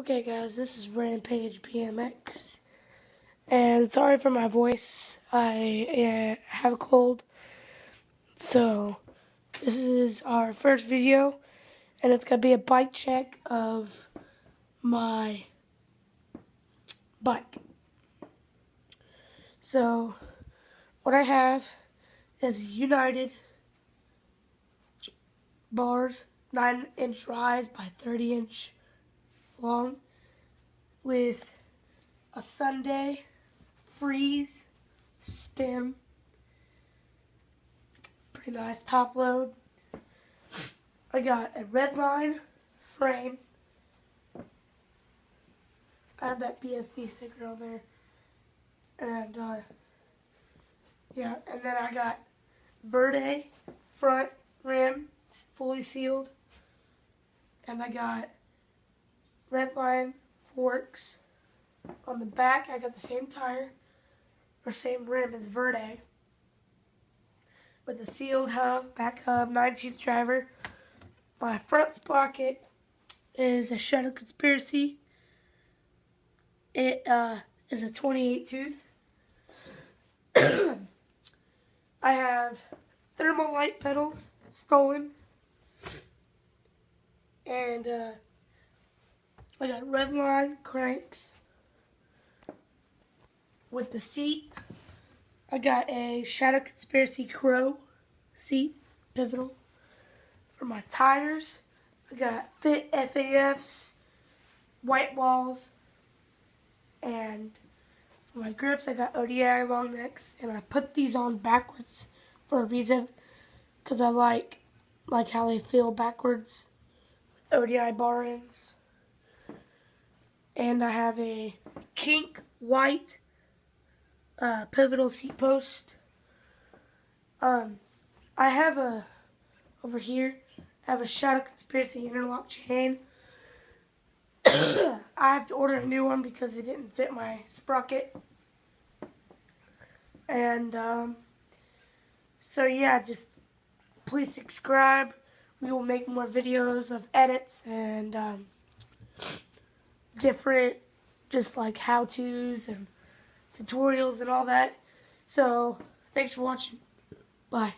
Okay guys, this is Rampage BMX, and sorry for my voice, I have a cold, so this is our first video, and it's going to be a bike check of my bike. So, what I have is United bars, 9-inch rise by 30-inch long, with a Sunday freeze stem, pretty nice top load. I got a Redline frame. I have that BSD sticker on there, and yeah, and then I got Verde front rim, fully sealed, and I got Redline forks on the back. I got the same tire, or same rim as Verde, with a sealed hub, back hub, 9-tooth driver. My front sprocket is a Shadow Conspiracy. It is a 28 tooth. I have thermal light pedals, stolen. And I got Redline cranks with the seat. I got a Shadow Conspiracy Crow seat, pivotal. For my tires, I got Fit FAFs, white walls, and for my grips, I got ODI long necks, and I put these on backwards for a reason, because I like how they feel backwards with ODI bar ends. And I have a Kink white pivotal seat post. I have over here, I have a Shadow Conspiracy interlock chain. I have to order a new one because it didn't fit my sprocket. And so yeah, just please subscribe. We will make more videos of edits and different, just like how-tos and tutorials and all that. So thanks for watching. Bye.